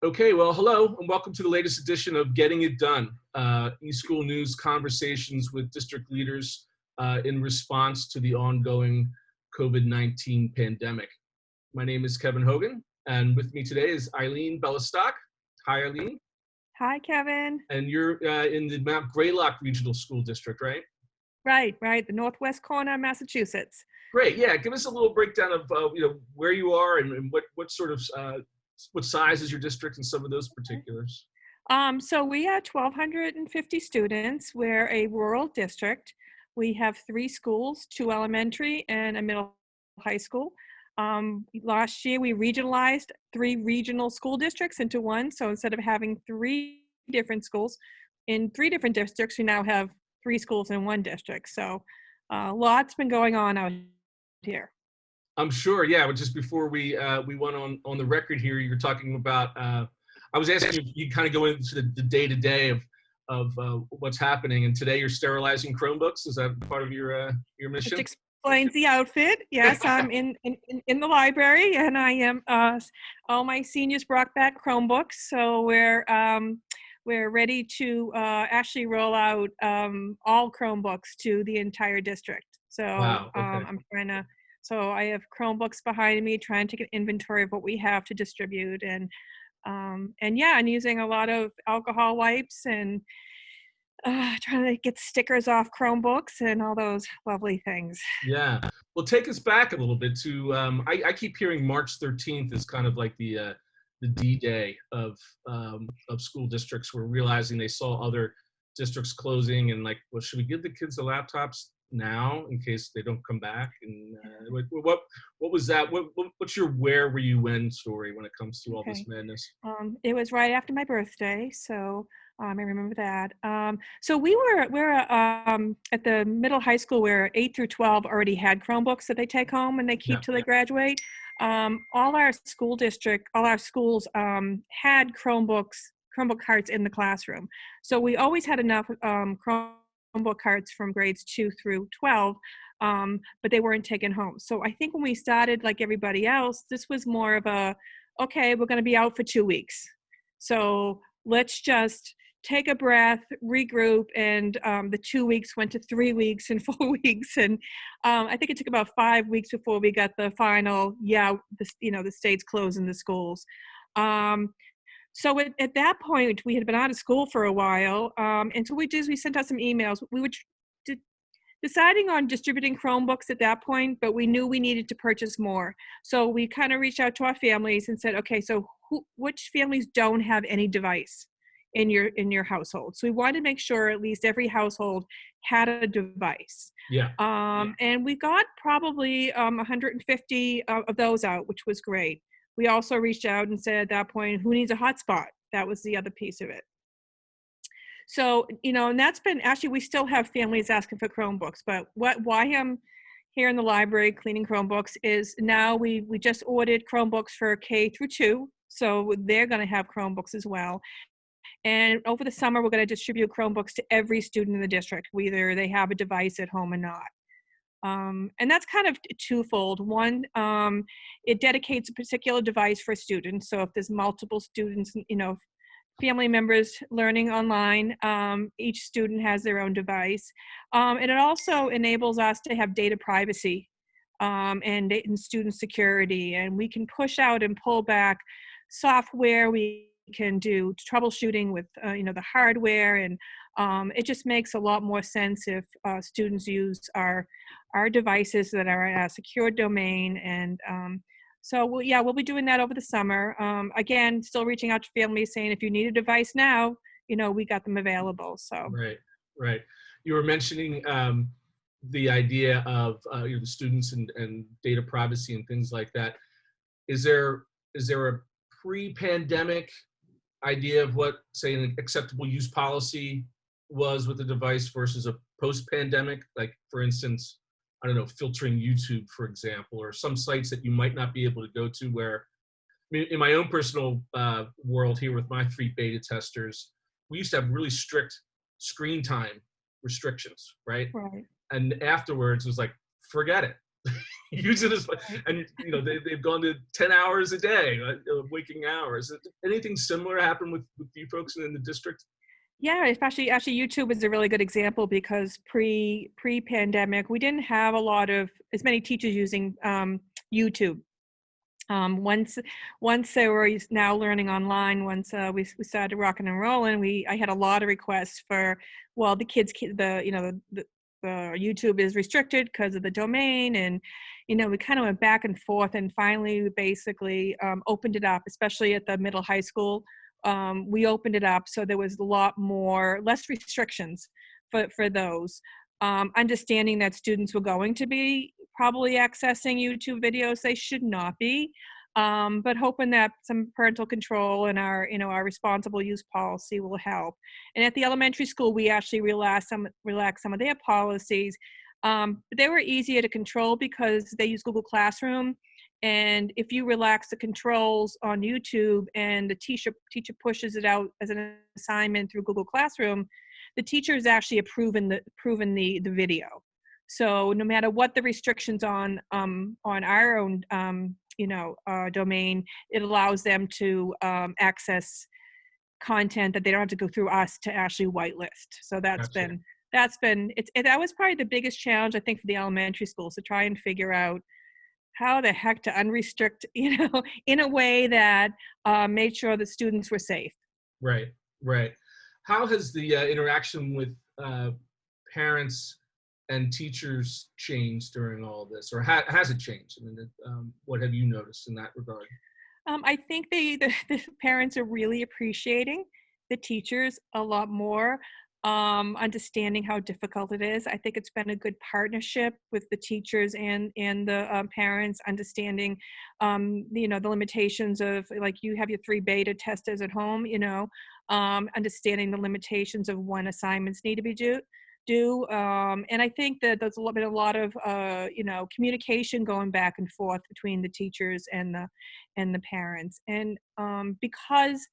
Okay, well, hello, and welcome to the latest edition of Getting It Done, eSchool news conversations with district leaders in response to the ongoing COVID-19 pandemic. My name is Kevin Hogan, and with me today is Eileen Belastock. Hi, Eileen. Hi, Kevin. And you're in the Mount Greylock Regional School District, right? Right, the northwest corner of Massachusetts. Great, yeah. Give us a little breakdown of where you are and what sort of what size is your district and some of those particulars. So we are 1,250 students. We're a rural district. We have 3 schools, 2 elementary and a middle high school. Last year, we regionalized 3 regional school districts into one. So instead of having 3 different schools in 3 different districts, we now have 3 schools in one district. So lots been going on out here. I'm sure, yeah. But just before we went on the record here, you were talking about. I was asking you kind of go into the day to day of what's happening, and today you're sterilizing Chromebooks. Is that part of your mission? Which explains the outfit. Yes, I'm in the library, and I am. All my seniors brought back Chromebooks, so we're ready to actually roll out all Chromebooks to the entire district. So Wow, okay. I'm trying to. So I have Chromebooks behind me, trying to get inventory of what we have to distribute, and using a lot of alcohol wipes and trying to get stickers off Chromebooks and all those lovely things. Yeah. Well, take us back a little bit to. I keep hearing March 13th is kind of like the D-Day of school districts. We're realizing they saw other districts closing and like, well, should we give the kids the laptops now in case they don't come back? And what was that? What's your where were you when story when it comes to all this madness? It was right after my birthday, so I remember that. So we're at the middle high school where 8 through 12 already had Chromebooks that they take home and they keep till they graduate. All our schools had Chromebook carts in the classroom. So we always had enough Chromebook carts from grades 2 through 12, but they weren't taken home. So I think when we started, like everybody else, this was more of a, okay, we're going to be out for 2 weeks. So let's just take a breath, regroup, and the 2 weeks went to 3 weeks and 4 weeks, and I think it took about 5 weeks before we got the final, the state's closing the schools. So at that point, we had been out of school for a while, and so we sent out some emails. We were deciding on distributing Chromebooks at that point, but we knew we needed to purchase more. So we kind of reached out to our families and said, okay, so which families don't have any device in your household? So we wanted to make sure at least every household had a device. And we got probably 150 of those out, which was great. We also reached out and said at that point, who needs a hotspot? That was the other piece of it. So, and that's been, actually, we still have families asking for Chromebooks, but why I'm here in the library cleaning Chromebooks is now we just ordered Chromebooks for K through 2, so they're going to have Chromebooks as well. And over the summer, we're going to distribute Chromebooks to every student in the district, whether they have a device at home or not. And that's kind of twofold. One, it dedicates a particular device for students. So if there's multiple students, family members learning online, each student has their own device. And it also enables us to have data privacy and student security. And we can push out and pull back software. We can do troubleshooting with, the hardware. And it just makes a lot more sense if students use our devices that are in a secure domain. And so we'll be doing that over the summer. Again, still reaching out to families saying, if you need a device now, we got them available. So Right. You were mentioning the idea of the students and data privacy and things like that. Is there a pre-pandemic idea of what, say, an acceptable use policy was with the device versus a post-pandemic? Like, for instance, I don't know, filtering YouTube, for example, or some sites that you might not be able to go to where, I mean, in my own personal world here with my 3 beta testers, we used to have really strict screen time restrictions, right? Right. And afterwards it was like, forget it. use it as, Right. and they've gone to 10 hours a day, waking hours. Anything similar happen with you folks in the district? Yeah, especially actually YouTube is a really good example because pre-pandemic, we didn't have a lot of as many teachers using YouTube. Once they were now learning online, once we started rocking and rolling, I had a lot of requests for, well, the kids, the YouTube is restricted because of the domain, and we kind of went back and forth, and finally we basically opened it up, especially at the middle high school. We opened it up so there was a lot less restrictions for those. Understanding that students were going to be probably accessing YouTube videos they should not be, but hoping that some parental control and our responsible use policy will help. And at the elementary school, we actually relaxed some of their policies, but they were easier to control because they use Google Classroom. And if you relax the controls on YouTube and the teacher pushes it out as an assignment through Google Classroom, the teacher is actually approving the video. So no matter what the restrictions on our own domain, it allows them to access content that they don't have to go through us to actually whitelist. So Gotcha. that was probably the biggest challenge I think for the elementary schools, to try and figure out how the heck to unrestrict, in a way that made sure the students were safe. Right, right. How has the interaction with parents and teachers changed during all this, or has it changed? I mean, what have you noticed in that regard? I think the parents are really appreciating the teachers a lot more, understanding how difficult it is. I think it's been a good partnership with the teachers and the parents, understanding, the limitations of, like, you have your 3 beta testers at home, understanding the limitations of when assignments need to be due. And I think that there's been a lot of communication going back and forth between the teachers and the parents, and because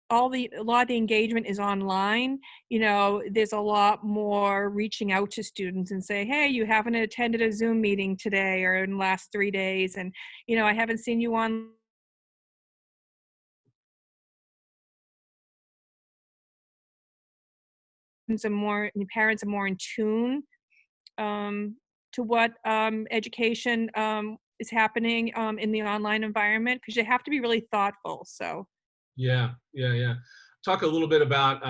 a lot of the engagement is online, there's a lot more reaching out to students and say, hey, you haven't attended a Zoom meeting today or in the last 3 days, and I haven't seen you on. Parents are more in tune to what education is happening in the online environment, because you have to be really thoughtful. So Yeah, yeah, yeah. Talk a little bit about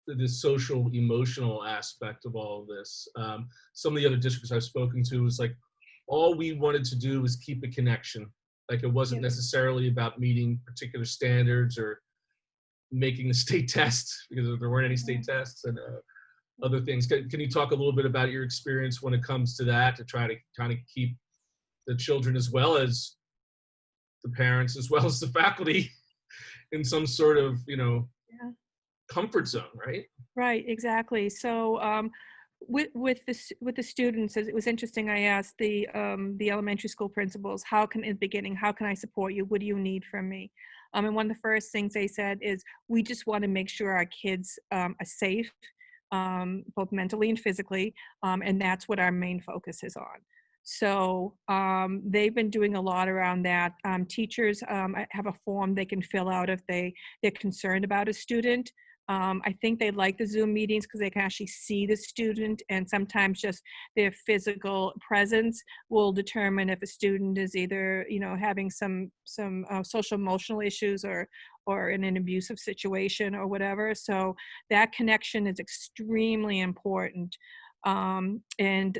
the social emotional aspect of all of this. Some of the other districts I've spoken to was like, all we wanted to do was keep a connection. Like, it wasn't yeah, necessarily about meeting particular standards or making the state tests, because there weren't any state tests, and other things. Can you talk a little bit about your experience when it comes to that, to try to kind of keep the children as well as the parents as well as the faculty in some sort of yeah. comfort zone, right? Right, exactly. So, with the students, it was interesting. I asked the elementary school principals, how can in the beginning, how can I support you? What do you need from me? And one of the first things they said is, we just want to make sure our kids are safe, both mentally and physically, and that's what our main focus is on. So they've been doing a lot around that. Teachers have a form they can fill out if they're concerned about a student. I think they like the Zoom meetings because they can actually see the student, and sometimes just their physical presence will determine if a student is either having some social emotional issues, or in an abusive situation or whatever. So that connection is extremely important. And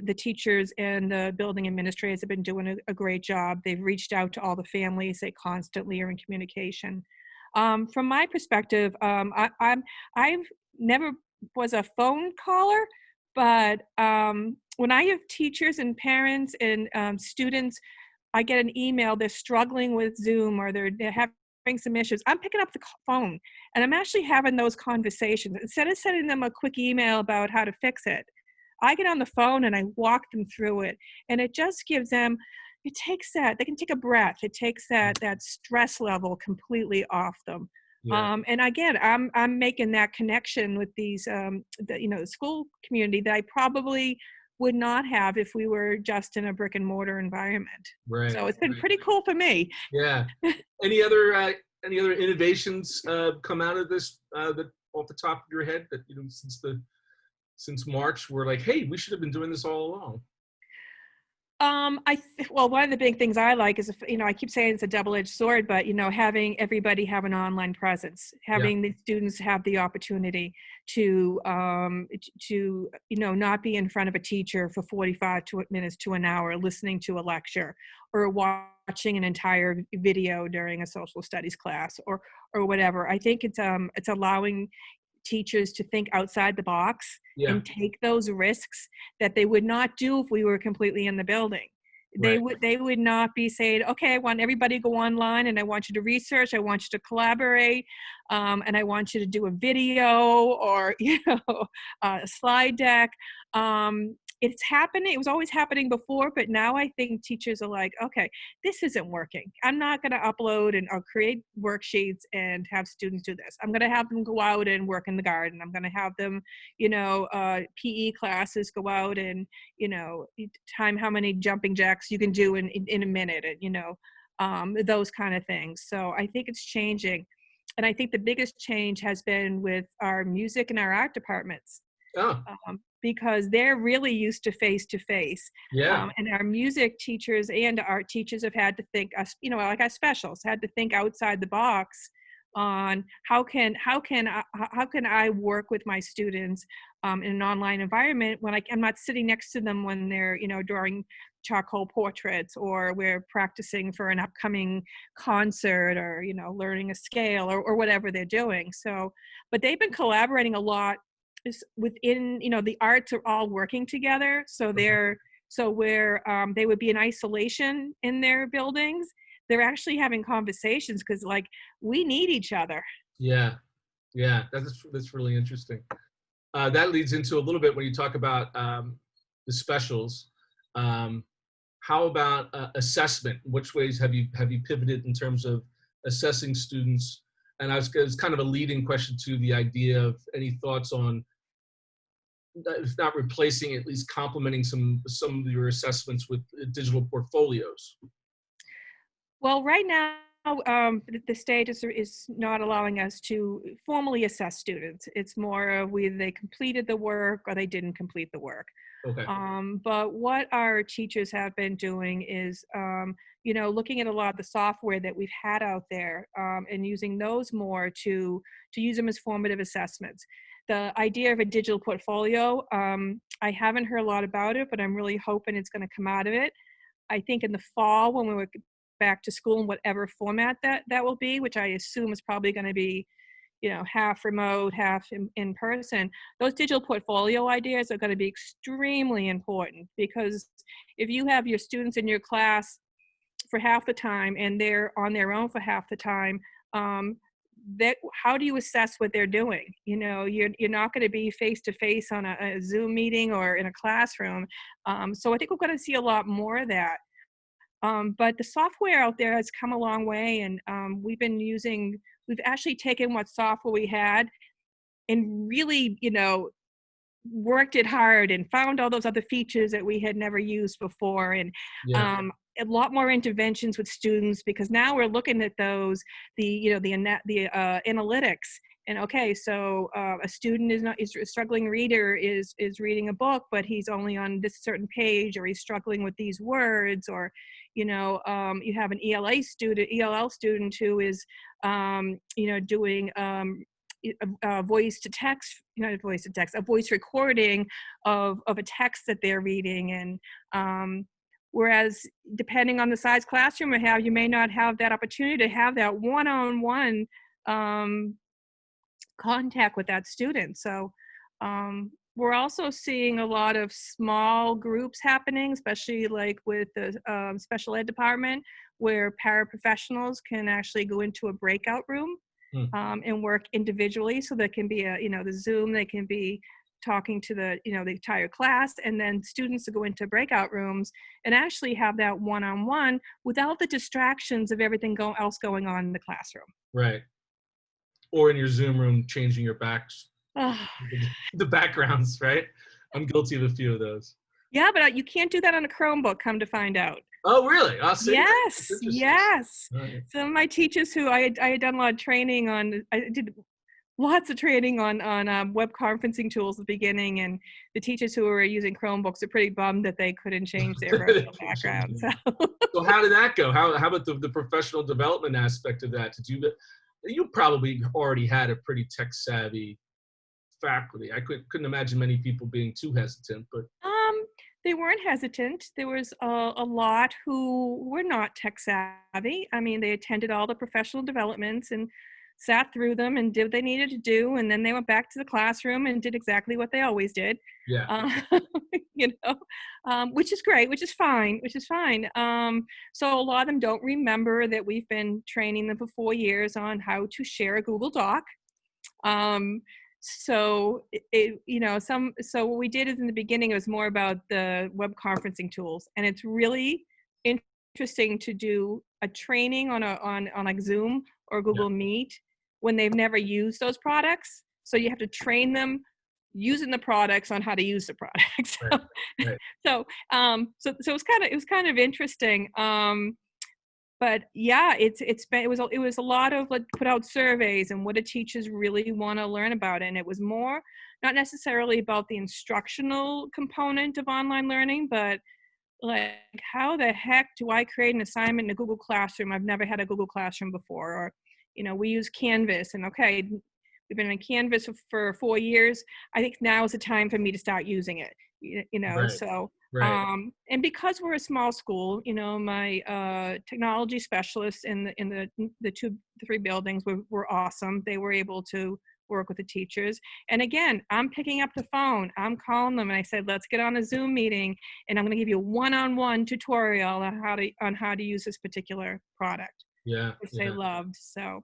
the teachers and the building administrators have been doing a great job. They've reached out to all the families. They constantly are in communication. From my perspective, I've never was a phone caller, but when I have teachers and parents and students, I get an email, they're struggling with Zoom, or they're having some issues, I'm picking up the phone and I'm actually having those conversations. Instead of sending them a quick email about how to fix it, I get on the phone and I walk them through it. And it just gives them, they can take a breath. It takes that stress level completely off them. Yeah, And again, I'm making that connection with these, the school community that I probably would not have if we were just in a brick and mortar environment. Right. So it's been pretty cool for me. Yeah. Any other innovations come out of this that off the top of your head that since March we're like, hey, we should have been doing this all along? Well, one of the big things I like is, I keep saying it's a double-edged sword, but, having everybody have an online presence, Yeah. having the students have the opportunity to not be in front of a teacher for 45 minutes to an hour, listening to a lecture or watching an entire video during a social studies class or whatever. I think it's allowing teachers to think outside the box Yeah. and take those risks that they would not do if we were completely in the building. Right. They would not be saying, okay, I want everybody to go online and I want you to research, I want you to collaborate, and I want you to do a video or a slide deck. It's happening. It was always happening before, but now I think teachers are like, okay, this isn't working. I'm not going to upload or create worksheets and have students do this. I'm going to have them go out and work in the garden. I'm going to have them, PE classes go out and, time how many jumping jacks you can do in a minute, and, those kind of things. So I think it's changing. And I think the biggest change has been with our music and our art departments. Oh, Because they're really used to face-to-face. yeah. And our music teachers and art teachers have had to think, like our specials, had to think outside the box on how can I work with my students in an online environment when I'm not sitting next to them when they're, drawing charcoal portraits or we're practicing for an upcoming concert or, learning a scale or whatever they're doing. So, but they've been collaborating a lot within, the arts are all working together. So where they would be in isolation in their buildings, they're actually having conversations because like we need each other. Yeah. Yeah. That's really interesting. That leads into a little bit when you talk about the specials. How about assessment? Which ways have you pivoted in terms of assessing students? And it's kind of a leading question to the idea of any thoughts on, if not replacing, at least complementing some of your assessments with digital portfolios. Well, right now, the state is not allowing us to formally assess students. It's more of whether they completed the work or they didn't complete the work. Okay. But what our teachers have been doing is, looking at a lot of the software that we've had out there and using those more to use them as formative assessments. The idea of a digital portfolio, I haven't heard a lot about it, but I'm really hoping it's going to come out of it. I think in the fall when we were back to school in whatever format that will be, which I assume is probably going to be, half remote, half in person, those digital portfolio ideas are going to be extremely important because if you have your students in your class for half the time and they're on their own for half the time, how do you assess what they're doing? You're not going to be face to face on a Zoom meeting or in a classroom. So I think we're going to see a lot more of that. But the software out there has come a long way, and we've actually taken what software we had and really, worked it hard and found all those other features that we had never used before. And Yeah. a lot more interventions with students because now we're looking at those, the analytics. And okay, so a student is a struggling reader is reading a book, but he's only on this certain page, or he's struggling with these words, or you have an ELL student who is doing a voice to text, not a voice to text, a voice recording of a text that they're reading, and whereas depending on the size classroom you have, you may not have that opportunity to have that one-on-one contact with that student. So we're also seeing a lot of small groups happening, especially like with the special ed department, where paraprofessionals can actually go into a breakout room and work individually. So there can be the Zoom, they can be talking to the entire class, and then students to go into breakout rooms and actually have that one-on-one without the distractions of everything else going on in the classroom. Right. Or in your Zoom room, changing your backs, the backgrounds, right? I'm guilty of a few of those. Yeah, but you can't do that on a Chromebook, come to find out. Oh, really? I'll see. That's Yes, interesting. yes. All right. Some of my teachers who I had done a lot of training on, I did lots of training on web conferencing tools at the beginning, and the teachers who were using Chromebooks are pretty bummed that they couldn't change their virtual background. So So how did that go? How about the professional development aspect of that? You probably already had a pretty tech savvy faculty. I couldn't imagine many people being too hesitant, but Um, they weren't hesitant. There was a lot who were not tech savvy. I mean, they attended all the professional developments and sat through them and did what they needed to do, and then they went back to the classroom and did exactly what they always did. yeah, Uh, you know, which is great, which is fine, which is fine. So a lot of them don't remember that we've been training them for 4 years on how to share a Google Doc. Um, so so what we did is in the beginning, it was more about the web conferencing tools, and it's really interesting to do a training on like Zoom or yeah, Google Meet when they've never used those products. So you have to train them using the products on how to use the products. right, right, So it was kind of interesting. But yeah, it was a lot of like put out surveys and what do teachers really want to learn about, and it was more not necessarily about the instructional component of online learning, but like how the heck do I create an assignment in a Google Classroom? I've never had a Google Classroom before, or we use Canvas, and okay, we've been in Canvas for 4 years. I think now is the time for me to start using it. right, So right. and because we're a small school, my technology specialists in the three buildings were awesome. They were able to work with the teachers. And again, I'm picking up the phone, I'm calling them, and I said, let's get on a Zoom meeting, and I'm going to give you a one-on-one tutorial on how to use this particular product, Yeah, which they yeah, loved. So,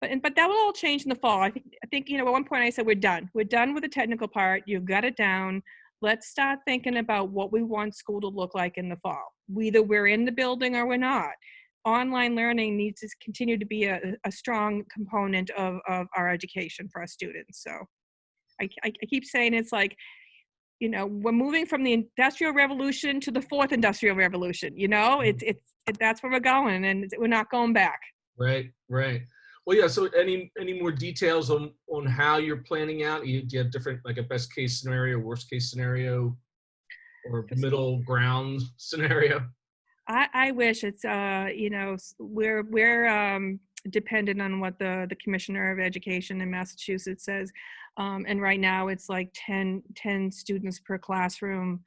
but that will all change in the fall. I think at one point I said, we're done with the technical part. You've got it down. Let's start thinking about what we want school to look like in the fall. Either we're in the building or we're not. Online learning needs to continue to be a strong component of our education for our students. So I keep saying it's like, we're moving from the Industrial Revolution to the fourth Industrial Revolution. That's where we're going, and we're not going back. right, right. Well, yeah. So, any more details on how you're planning out? Do you have different, like a best case scenario, worst case scenario, or For school, middle ground scenario? I wish it's we're dependent on what the Commissioner of Education in Massachusetts says, and right now it's like 10 students per classroom,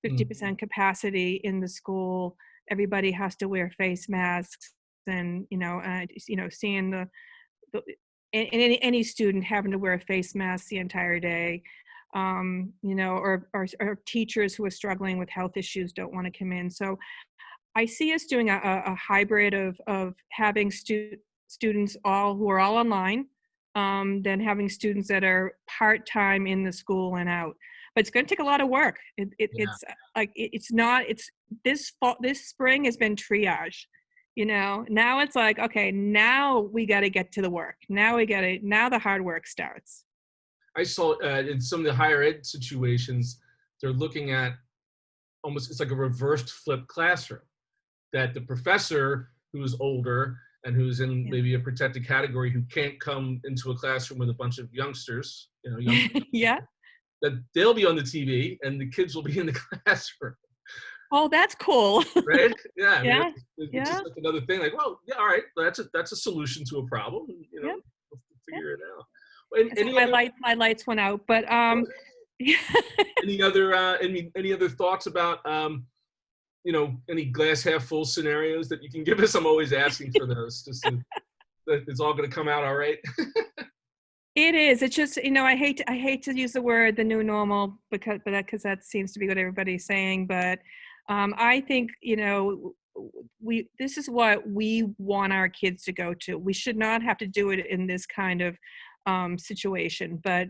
Mm, 50% capacity in the school. Everybody has to wear face masks, and seeing the and any student having to wear a face mask the entire day, or teachers who are struggling with health issues don't want to come in. So I see us doing a hybrid of having students all who are all online, then having students that are part-time in the school and out. But it's going to take a lot of work. yeah. It's not. It's this fall. This spring has been triage. Now it's like, okay, now we got to get to the work. Now the hard work starts. I saw in some of the higher ed situations, they're looking at almost, it's like a reversed flipped classroom, that the professor who's older and who's in Yeah. maybe a protected category, who can't come into a classroom with a bunch of youngsters, young, Yeah. that they'll be on the TV and the kids will be in the classroom, Oh, that's cool. right? Yeah, I mean, Yeah. it's Yeah. just like another thing. Like, well, yeah, all right, that's a solution to a problem. Yeah. We'll Yeah. figure it out. And So my lights went out, but any other thoughts about any glass half full scenarios that you can give us? I'm always asking for those, just that it's all going to come out all right. it is. It's just, I hate to use the word the new normal because that seems to be what everybody's saying. But I think, this is what we want our kids to go to. We should not have to do it in this kind of situation. But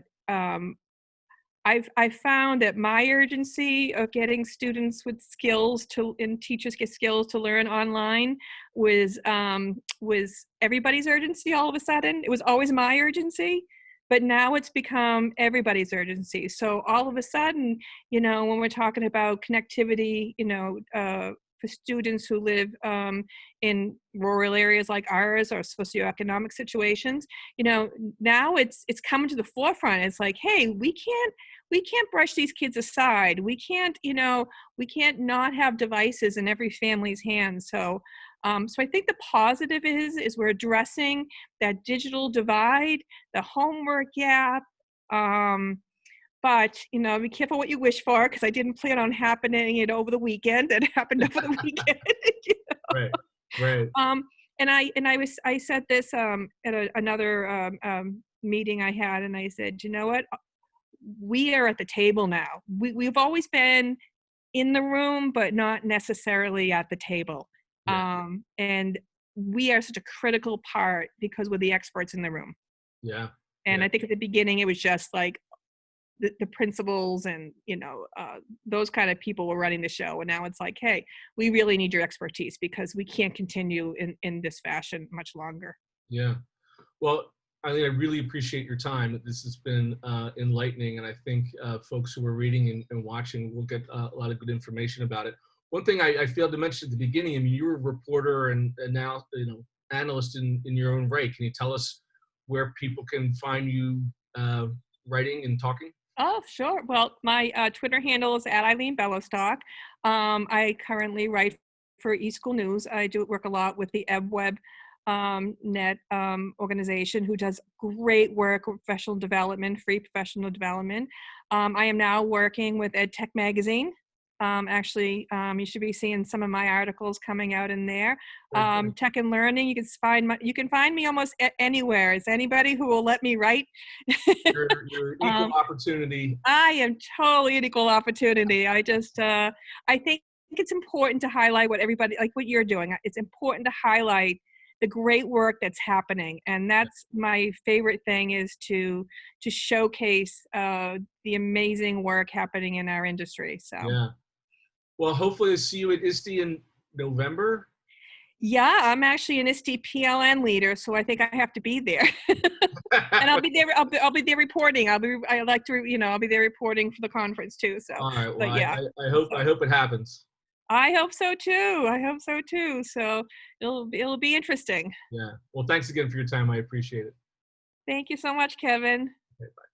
I've found that my urgency of getting students with skills and teachers get skills to learn online was everybody's urgency all of a sudden. It was always my urgency. but now it's become everybody's urgency. So all of a sudden, when we're talking about connectivity, for students who live in rural areas like ours or socioeconomic situations, now it's coming to the forefront. It's like, hey, we can't brush these kids aside. We can't not have devices in every family's hands. So I think the positive is we're addressing that digital divide, the homework gap. But be careful what you wish for, because I didn't plan on happening it over the weekend. It happened over the weekend. you Right. Right. I said this at another meeting I had, and I said, you know what? We are at the table now. We've always been in the room, but not necessarily at the table. Yeah. And we are such a critical part because we're the experts in the room. Yeah. And Yeah. I think at the beginning it was just like the principals and those kind of people were running the show. And now it's like, hey, we really need your expertise because we can't continue in this fashion much longer. Yeah. Well, Eileen, I really appreciate your time. This has been enlightening, and I think folks who are reading and watching will get a lot of good information about it. One thing I failed to mention at the beginning, I mean, you're a reporter and now analyst in your own right. Can you tell us where people can find you writing and talking? Oh, sure. Well, my Twitter handle is at Eileen Belastock. I currently write for eSchool News. I do work a lot with the EbWeb net organization, who does great work with professional development, free professional development. I am now working with EdTech Magazine. Actually, you should be seeing some of my articles coming out in there. Okay. Tech and Learning, you can find me almost anywhere. Is anybody who will let me write? You're equal um, opportunity. I am totally an equal opportunity. I think it's important to highlight what everybody, like what you're doing. It's important to highlight the great work that's happening, and that's my favorite thing, is to showcase the amazing work happening in our industry. So Yeah. Well, hopefully, I'll see you at ISTE in November. yeah, I'm actually an ISTE PLN leader, so I think I have to be there. And I'll be there. I'll be there reporting. I like to. I'll be there reporting for the conference too. So, All right. Well, but yeah. I hope it happens. I hope so too. I hope so too. So it'll be interesting. Yeah. Well, thanks again for your time. I appreciate it. Thank you so much, Kevin. Okay, bye.